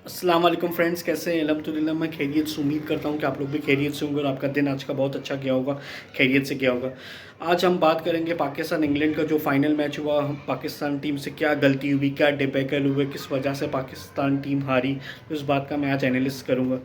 अस्सलाम वालेकुम फ्रेंड्स, कैसे हैं? अल्हम्दुलिल्लाह मैं खैरियत से उम्मीद करता हूँ कि आप लोग भी खैरियत से होंगे और आपका दिन आज का बहुत अच्छा गया होगा, खैरियत से गया होगा। आज हम बात करेंगे पाकिस्तान इंग्लैंड का जो फाइनल मैच हुआ, पाकिस्तान टीम से क्या गलती हुई, क्या डिबैकल हुए, किस वजह से पाकिस्तान टीम हारी, तो इस बात का मैं आज एनालिसिस करूँगा।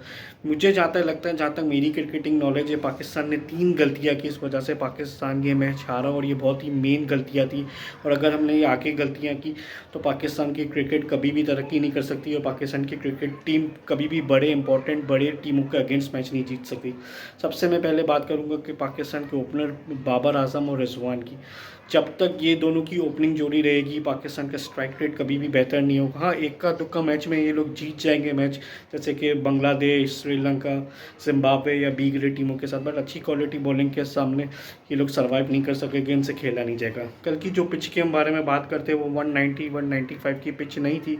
मुझे जहाँ तक लगता है, जहाँ तक मेरी क्रिकेटिंग नॉलेज है, पाकिस्तान ने 3 गलतियाँ की, इस वजह से पाकिस्तान ये मैच हारा और ये बहुत ही मेन गलतियाँ थी। और अगर हमने ये आगे गलतियाँ की तो पाकिस्तान की क्रिकेट कभी भी तरक्की नहीं कर सकती और पाकिस्तान की क्रिकेट टीम कभी भी बड़े इंपॉर्टेंट बड़े टीमों के अगेंस्ट मैच नहीं जीत सकती। सबसे मैं पहले बात करूंगा कि पाकिस्तान के ओपनर बाबर आजम और रिजवान की। जब तक ये दोनों की ओपनिंग जोड़ी रहेगी, पाकिस्तान का स्ट्राइक रेट कभी भी बेहतर नहीं होगा। हाँ, इक्का दुक्का मैच में ये लोग जीत जाएंगे मैच, जैसे कि बांग्लादेश, श्रीलंका, जिम्बाब्वे या बी ग्रेड टीमों के साथ, बट अच्छी क्वालिटी बॉलिंग के सामने ये लोग सर्वाइव नहीं कर सकेंगे, इनसे खेला नहीं जाएगा। कल की जो पिच के हम बारे में बात करते हैं, वो 190 195 की पिच नहीं थी।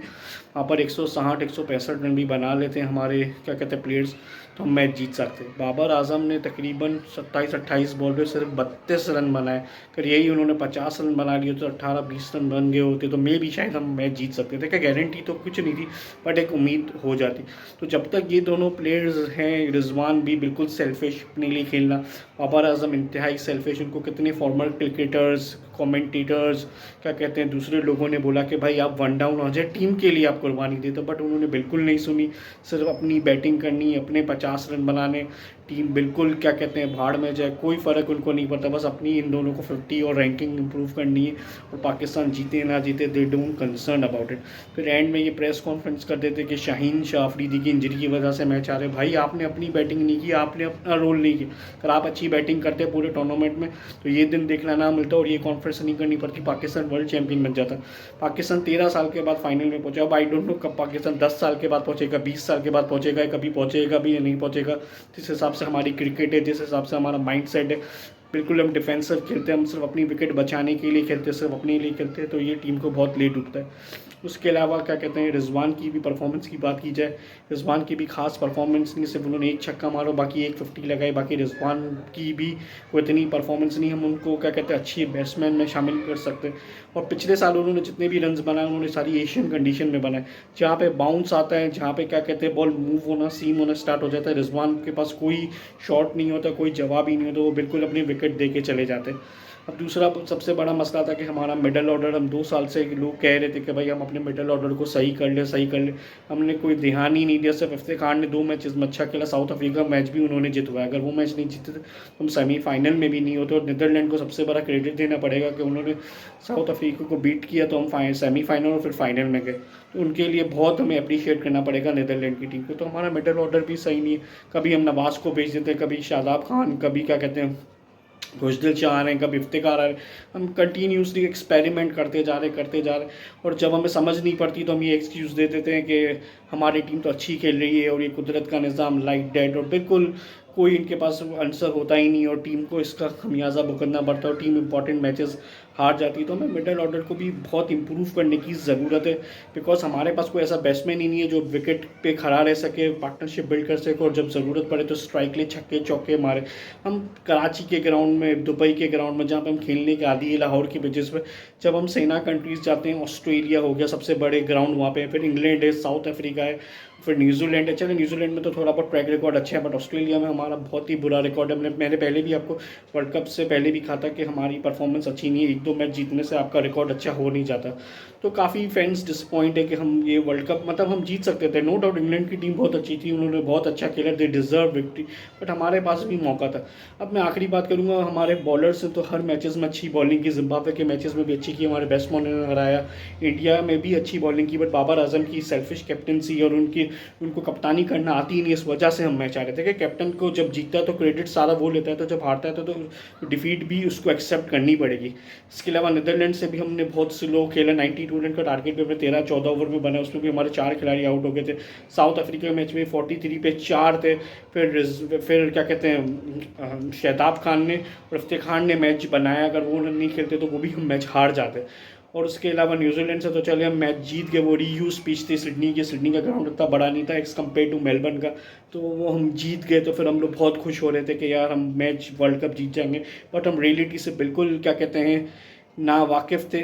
वहाँ पर 160 165 रन भी बना लेते हैं हमारे क्या कहते हैं प्लेयर्स, तो हम मैच जीत सकते हैं। बाबर आजम ने तकरीबन 27-28 बॉल पे सिर्फ 32 रन बनाए। अगर यही उन्होंने 50 रन बना लिए तो 18-20 रन बन गए होते तो मे भी शायद हम मैच जीत सकते थे। क्या गारंटी तो कुछ नहीं थी, बट एक उम्मीद हो जाती। तो जब तक ये दोनों प्लेयर्स हैं, रिजवान भी बिल्कुल सेल्फिश अपने लिए खेलना, बाबर आजम इंतहाई सेल्फिश। उनको कितने फॉर्मर क्रिकेटर्स, कमेंटेटर्स, क्या कहते हैं, दूसरे लोगों ने बोला कि भाई आप वन डाउन हो जाए, टीम के लिए आप कुर्बानी देते, बट उन्होंने बिल्कुल नहीं सुनी। सिर्फ अपनी बैटिंग करनी, अपने 50 रन बनाने, टीम बिल्कुल क्या कहते हैं भाड़ में जाए, कोई फ़र्क उनको नहीं पड़ता। बस अपनी इन दोनों को 50 और रैंकिंग इंप्रूव करनी है और पाकिस्तान जीते ना जीते, they don't concern about it. फिर एंड में ये प्रेस कॉन्फ्रेंस कर देते कि शाहीन शाह अफरीदी की इंजरी की वजह से मैच आ रहे। भाई आपने अपनी बैटिंग नहीं की, आपने अपना रोल नहीं किया। अगर आप अच्छी बैटिंग करते पूरे टूर्नामेंट में तो ये दिन देखना ना मिलता और ये कॉन्फ्रेंस नहीं करनी पड़ती, पाकिस्तान वर्ल्ड चैंपियन बन जाता। पाकिस्तान 13 साल के बाद फाइनल में पहुंचा। अब आई डोंट नो कब पाकिस्तान 10 साल के बाद पहुंचेगा, 20 साल के बाद पहुंचेगा, कभी पहुंचेगा भी या नहीं पहुंचेगा। जिस हिसाब से हमारी क्रिकेट है, जिस हिसाब से हमारा माइंड सेट है, बिल्कुल हम डिफेंसिव खेलते हैं, हम सिर्फ अपनी विकेट बचाने के लिए खेलते हैं, सिर्फ अपने लिए खेलते हैं, तो ये टीम को बहुत लेट उठता है। उसके अलावा क्या कहते हैं, रिजवान की भी परफॉर्मेंस की बात की जाए, रिजवान की भी खास परफॉर्मेंस नहीं, सिर्फ उन्होंने एक छक्का मारो, बाकी एक 50 लगाई। बाकी रिजवान की भी कोई इतनी परफॉर्मेंस नहीं, हम उनको क्या कहते हैं अच्छी बैट्समैन में शामिल कर सकते हैं। और पिछले साल उन्होंने जितने भी रन्स बनाए उन्होंने सारी एशियन कंडीशन में बनाए, जहाँ पे बाउंस आता है, जहाँ पे क्या कहते हैं बॉल मूव होना, सीम होना स्टार्ट हो जाता है। रिजवान के पास कोई शॉट नहीं होता, कोई जवाब ही नहीं होता, वो बिल्कुल अपनी विकेट दे के चले जाते हैं। अब दूसरा सबसे बड़ा मसला था कि हमारा मिडल ऑर्डर, हम 2 साल से लोग कह रहे थे कि भाई हम अपने मिडल ऑर्डर को सही कर ले, सही कर ले। हमने कोई ध्यान ही नहीं दिया। सिर्फ इफ्तिखार ने 2 मैचेस में अच्छा खेला, साउथ अफ्रीका मैच भी उन्होंने जितवाया। अगर वो मैच नहीं जीते तो हम सेमीफाइनल में भी नहीं होते। और नीदरलैंड को सबसे बड़ा क्रेडिट देना पड़ेगा कि उन्होंने साउथ अफ्रीका को बीट किया तो हम सेमीफाइनल और फिर फाइनल में गए, तो उनके लिए बहुत हमें अप्रिशिएट करना पड़ेगा नीदरलैंड की टीम को। तो हमारा मिडल ऑर्डर भी सही नहीं है। कभी हम नवाज को भेज देते हैं, कभी शादाब खान, कभी क्या कहते हैं खुशदिल शाह आ रहे हैं, कभी इफ्तिकार आ रहे हैं। हम कंटिन्यूसली एक्सपेरिमेंट करते जा रहे और जब हमें समझ नहीं पड़ती तो हम ये एक्सक्यूज़ दे देते हैं कि हमारी टीम तो अच्छी खेल रही है और ये कुदरत का निज़ाम लाइक डेट, और बिल्कुल कोई इनके पास आंसर होता ही नहीं और टीम को इसका खमियाजा भुगतना पड़ता है और टीम इंपॉर्टेंट मैचेस हार जाती है। तो हमें मिडल ऑर्डर को भी बहुत इंप्रूव करने की ज़रूरत है, बिकॉज हमारे पास कोई ऐसा बैट्समैन ही नहीं है जो विकेट पे खड़ा रह सके, पार्टनरशिप बिल्ड कर सके और जब ज़रूरत पड़े तो स्ट्राइक ले छक्के चौके मारे। हम कराची के ग्राउंड में, दुबई के ग्राउंड में, जहाँ पे हम खेलने के आदि है, लाहौर के बेसिस पे, जब हम सेना कंट्रीज़ जाते हैं, ऑस्ट्रेलिया हो गया सबसे बड़े ग्राउंड वहाँ पे, फिर इंग्लैंड है, साउथ अफ्रीका है, फिर न्यूजीलैंड है। चलो न्यूजीलैंड में तो थोड़ा बहुत ट्रैक रिकॉर्ड अच्छा है, बट ऑस्ट्रेलिया में हमारा बहुत ही बुरा रिकॉर्ड है। मैंने पहले भी आपको वर्ल्ड कप से पहले भी कहा था कि हमारी परफॉर्मेंस अच्छी नहीं है, 1-2 मैच जीतने से आपका रिकॉर्ड अच्छा हो नहीं जाता। तो काफ़ी फैंस डिसपॉइंट है कि हम ये वर्ल्ड कप, मतलब हम जीत सकते थे, नो डाउट। इंग्लैंड की टीम बहुत अच्छी थी, उन्होंने बहुत अच्छा खेला, दे डिजर्व विक्ट्री, बट हमारे पास भी मौका था। अब मैं आखिरी बात करूंगा, हमारे बॉलर्स हैं तो हर मैचेस में अच्छी बॉलिंग की, जिम्बाब्वे के मैचेस में भी अच्छी की, हमारे बेस्ट बॉलर ने हराया, इंडिया में भी अच्छी बॉलिंग की, बट बाबर आजम की सेल्फिश कैप्टनसी और उनको कप्तानी करना आती ही नहीं, इस वजह से हम मैच आ रहे थे कि कैप्टन को जब जीतता है तो क्रेडिट सारा वो लेता है, तो जब हारता है तो डिफीट भी उसको एक्सेप्ट करनी पड़ेगी। इसके अलावा नीदरलैंड से भी हमने बहुत स्लो खेला, 92 रन का टारगेट भी हमने 13-14 ओवर में बना, उसमें भी हमारे 4 खिलाड़ी आउट हो गए थे। साउथ अफ्रीका मैच में 43 पे 4 थे। फिर क्या कहते हैं शहताब खान ने और इफ्तिखार ने मैच बनाया, अगर वो नहीं खेलते तो वो भी हम मैच हार जाते। और उसके अलावा न्यूजीलैंड से तो चले हम मैच जीत गए, वो रीयूज पिच थी सिडनी की, सिडनी का ग्राउंड इतना बड़ा नहीं था एक्स कम्पेयर टू मेलबर्न का, तो वो हम जीत गए। तो फिर हम लोग बहुत खुश हो रहे थे कि यार हम मैच वर्ल्ड कप जीत जाएंगे, बट हम रियलिटी से बिल्कुल क्या कहते हैं ना वाकिफ़ थे।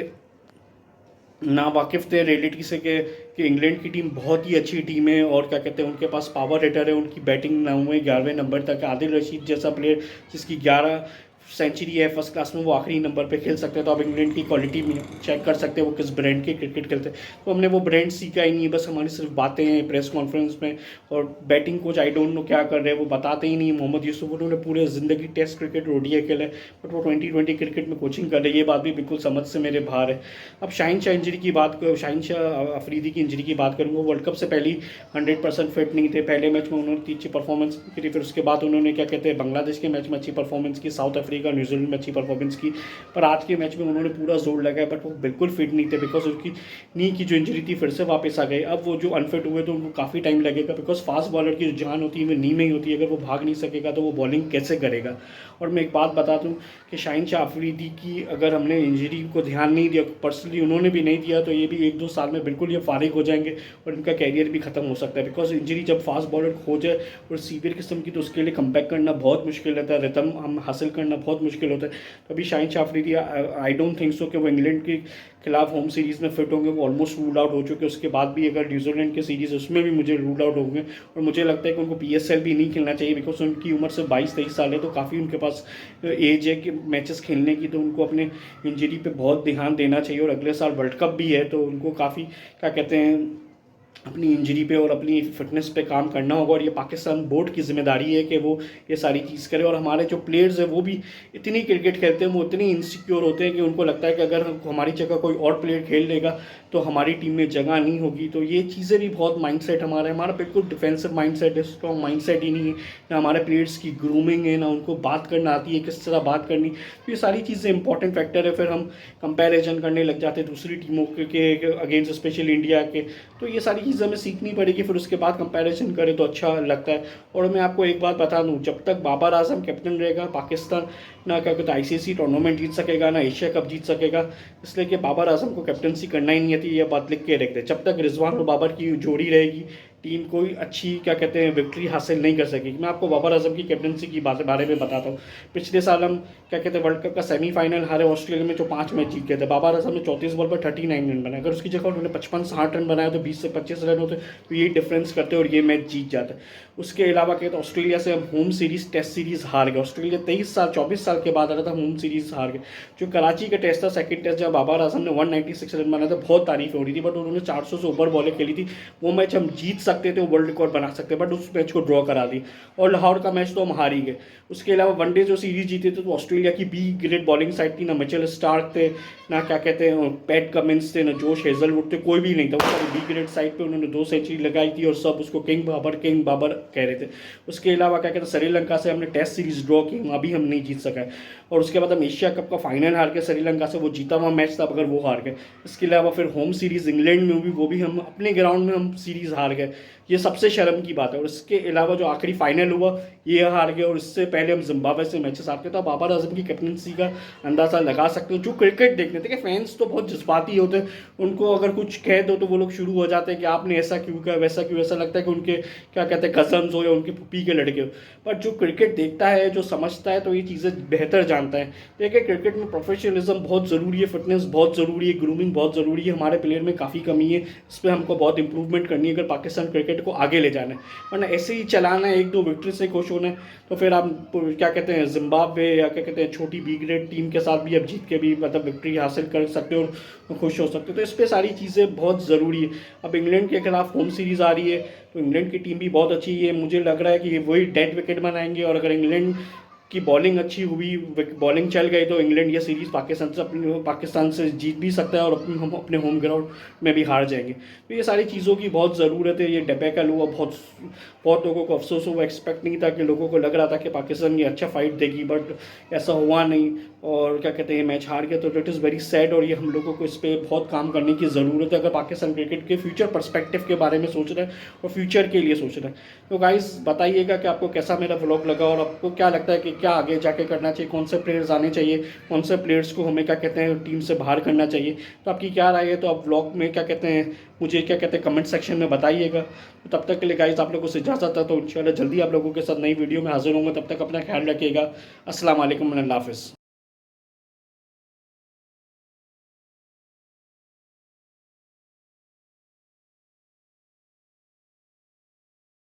नावाकिफ़ थे रियलिटी से कि इंग्लैंड की टीम बहुत ही अच्छी टीम है और क्या कहते हैं उनके पास पावर हिटर है, उनकी बैटिंग ना हुए 11वें नंबर तक। आदिल रशीद जैसा प्लेयर जिसकी 11 सेंचुरी है फर्स्ट क्लास में, वो आखिरी नंबर पे खेल सकते हैं। तो आप इंग्लैंड की क्वालिटी में चेक कर सकते हैं वो किस ब्रांड के क्रिकेट खेलते हैं। तो हमने वो ब्रांड सीखा ही नहीं है, बस हमारी सिर्फ बातें हैं प्रेस कॉन्फ्रेंस में। और batting coach I don't know क्या कर रहे हैं, वो बताते ही नहीं। मोहम्मद यूसुफ उन्होंने पूरे ज़िंदगी टेस्ट क्रिकेट ओडीआई खेला है, बट वो 2020 क्रिकेट में कोचिंग कर रहे हैं, ये बात भी बिल्कुल समझ से मेरे बाहर है। अब शाहिन शाह इंजरी की बात करो, शाहिन शाह अफरीदी की इंजरी की बात करूँगा। वर्ल्ड कप से पहले ही 100% फिट नहीं थे। पहले मैच में उन्होंने अच्छी परफॉर्मेंस की थी, फिर उसके बाद उन्होंने क्या कहते हैं बांग्लादेश के मैच में अच्छी परफॉर्मेंस की, साउथ अफ्रीका न्यूजीलैंड में अच्छी परफॉर्मेंस की। पर आज के मैच में उन्होंने पूरा जोर लगाया, बट वो बिल्कुल फिट नहीं थे बिकॉज उनकी नी की जो इंजरी थी फिर से वापस आ गई। अब वो जो अनफिट हुए तो उनको काफ़ी टाइम लगेगा, बिकॉज फास्ट बॉलर की जो जान होती है वो नी में ही होती है। अगर वो भाग नहीं सकेगा तो वो बॉलिंग कैसे करेगा। और मैं एक बात बता दूं कि शाहिन शाह अफरीदी की अगर हमने इंजरी को ध्यान नहीं दिया, पर्सनली उन्होंने भी नहीं दिया, तो ये भी 1-2 साल में बिल्कुल ये फारिग हो जाएंगे और इनका कैरियर भी खत्म हो सकता है। बिकॉज इंजरी जब फास्ट बॉलर हो जाए और सीवियर किस्म की, तो उसके लिए कम करना बहुत मुश्किल रहता है, रिदम हम हासिल करना बहुत मुश्किल होता है। तो अभी Shaheen Shah Afridi I don't think so कि वो इंग्लैंड के खिलाफ होम सीरीज़ में फिट होंगे। वो ऑलमोस्ट रूल आउट हो चुके। उसके बाद भी अगर न्यूजीलैंड की सीरीज़ उसमें भी मुझे रूल आउट होंगे। और मुझे लगता है कि उनको PSL भी नहीं खेलना चाहिए, बिकॉज उनकी उम्र से 22-23 साल है, तो काफ़ी उनके पास एज है कि मैचेस खेलने की। तो उनको अपने इंजरी पे बहुत ध्यान देना चाहिए। और अगले साल वर्ल्ड कप भी है, तो उनको काफ़ी क्या कहते हैं अपनी इंजरी पे और अपनी फिटनेस पे काम करना होगा। और ये पाकिस्तान बोर्ड की जिम्मेदारी है कि वो ये सारी चीज़ करे। और हमारे जो प्लेयर्स हैं वो भी इतनी क्रिकेट खेलते हैं, वो इतनी इनसिक्योर होते हैं कि उनको लगता है कि अगर हमारी जगह कोई और प्लेयर खेल लेगा तो हमारी टीम में जगह नहीं होगी। तो ये चीज़ें भी बहुत माइंडसेट हमारा बिल्कुल डिफेंसिव माइंडसेट है, स्ट्रॉन्ग माइंडसेट ही नहीं है। ना हमारे प्लेयर्स की ग्रूमिंग है, ना उनको बात करना आती है किस तरह बात करनी। तो ये सारी चीज़ें इंपॉर्टेंट फैक्टर है। फिर हम कंपैरिजन करने लग जाते हैं दूसरी टीमों के अगेंस्ट, स्पेशली इंडिया के। तो ये सारी चीज़ हमें सीखनी पड़ेगी, फिर उसके बाद कंपैरिजन करें तो अच्छा लगता है। और मैं आपको एक बात बता दूं, जब तक बाबर आजम कैप्टन रहेगा पाकिस्तान ना क्या कहते ICC टूर्नामेंट जीत सकेगा, ना एशिया कप जीत सकेगा। इसलिए कि बाबर आजम को कैप्टनसी करना ही नहीं आती, यह बात लिख के रख दे। जब तक रिजवान और बाबर की जोड़ी रहेगी टीम कोई अच्छी क्या कहते हैं विक्ट्री हासिल नहीं कर सकेगी। मैं आपको बाबर आजम की कैप्टनसी की बारे में बताता हूँ। पिछले साल हम क्या कहते हैं वर्ल्ड कप का सेमीफाइनल हारे ऑस्ट्रेलिया में, जो 5 मैच जीत गए थे। बाबर आजम ने 34 बॉल पर 39 रन बनाए। अगर उसकी जगह उन्होंने 55-60 रन बनाया तो 20 से 25 रन होते, तो ये डिफरेंस करते और ये मैच जीत जाता है। उसके अलावा कहते हैं ऑस्ट्रेलिया से हम होम सीरीज टेस्ट सीरीज हार गए। ऑस्ट्रेलिया 24 साल के बाद आ रहा था, होम सीरीज हार गए। जो कराची का टेस्ट था सेकंड टेस्ट, जब बाबर आजम ने 196 रन बनाया था, बहुत तारीफ हो रही थी, बट उन्होंने 400 से ऊपर बॉलें खेली थी। वो मैच हम जीत सकते थे, वर्ल्ड रिकॉर्ड बना सकते, बट उस मैच को ड्रॉ करा दी। और लाहौर का मैच तो हम हार ही गए। उसके अलावा वनडे जो सीरीज जीते थे तो ऑस्ट्रेलिया की बी ग्रेड बॉलिंग साइड थी, ना मिचेल स्टार्क थे, ना क्या कहते हैं पैट कमिंस थे, ना जोश हेजलवुड थे, कोई भी नहीं था। वो सारी बी ग्रेड साइड पे उन्होंने 2 सेंचुरी लगाई थी और सब उसको किंग बाबर कह रहे थे। उसके अलावा क्या कहते हैं श्रीलंका से हमने टेस्ट सीरीज ड्रॉ की, अभी हम नहीं जीत सका। और उसके बाद हम एशिया कप का फाइनल हार के श्रीलंका से, वो जीता हुआ मैच था अगर वो हार गए। इसके अलावा फिर होम सीरीज इंग्लैंड में भी, वो भी हम अपने ग्राउंड में हम सीरीज हार गए। ये सबसे शर्म की बात है। और इसके अलावा जो आखिरी फाइनल हुआ ये हार गए, और इससे पहले हम जिम्बाब्वे से मैचेस हार गए। तो आप बाबर आजम की कैप्टनसी का अंदाज़ा लगा सकते हो। जो क्रिकेट देखने थे कि फैंस तो बहुत जज्बाती होते हैं, उनको अगर कुछ कह दो तो वो लोग शुरू हो जाते हैं कि आपने ऐसा क्यों किया, वैसा क्यों। ऐसा लगता है कि उनके क्या कहते हैं कजन्स हो या उनके पुप्पी के लड़के हो। बट जो क्रिकेट देखता है, जो समझता है, तो ये चीज़ें बेहतर जानता है। देखिए क्रिकेट में प्रोफेशनलिज्म बहुत ज़रूरी है, फिटनेस बहुत ज़रूरी है, ग्रूमिंग बहुत ज़रूरी है। हमारे प्लेयर में काफ़ी कमी है, इस पर हमको बहुत इंप्रूवमेंट करनी है अगर पाकिस्तान क्रिकेट को आगे ले जाना है। वरना ऐसे ही चलाना है, 1-2 विक्ट्री से खुश होना है, तो फिर आप क्या कहते हैं जिम्बाब्वे या क्या कहते हैं छोटी बी ग्रेड टीम के साथ भी अब जीत के भी मतलब विक्ट्री हासिल कर सकते हो और खुश हो सकते हो। तो इस पर सारी चीज़ें बहुत ज़रूरी है। अब इंग्लैंड के खिलाफ होम सीरीज़ आ रही है, तो इंग्लैंड की टीम भी बहुत अच्छी है। मुझे लग रहा है कि वही डेड विकेट बनाएंगे, और अगर इंग्लैंड की बॉलिंग अच्छी हुई, बॉलिंग चल गई, तो इंग्लैंड ये सीरीज़ पाकिस्तान से जीत भी सकता है, और हम अपने होम ग्राउंड में भी हार जाएंगे। तो ये सारी चीज़ों की बहुत ज़रूरत है। ये डेबैकल हुआ, बहुत लोगों को अफसोस हुआ, एक्सपेक्ट नहीं था कि लोगों को लग रहा था कि पाकिस्तान ये अच्छा फाइट देगी, बट ऐसा हुआ नहीं। और क्या कहते हैं मैच हार गया, तो इट इज़ वेरी सैड। और ये हम लोगों को इस पर बहुत काम करने की ज़रूरत है अगर पाकिस्तान क्रिकेट के फ्यूचर पर्सपेक्टिव के बारे में सोच रहा है और फ्यूचर के लिए सोच रहा है। तो गाइस बताइएगा कि आपको कैसा मेरा व्लॉग लगा, और आपको क्या लगता है कि क्या आगे जाके करना चाहिए, कौन से प्लेयर्स आने चाहिए, कौन से प्लेयर्स को हमें क्या कहते हैं टीम से बाहर करना चाहिए। तो आपकी क्या राय है, तो आप व्लॉग में क्या कहते हैं मुझे क्या कहते हैं कमेंट सेक्शन में बताइएगा। तो तब तक के लिए गाइस आप लोगों से इजाज़त है, तो इंशाल्लाह जल्दी आप लोगों के साथ नई वीडियो में हाजिर होंगे। तब तक अपना ख्याल रखिएगा। अस्सलाम वालेकुम, अल्लाह हाफ़िज़।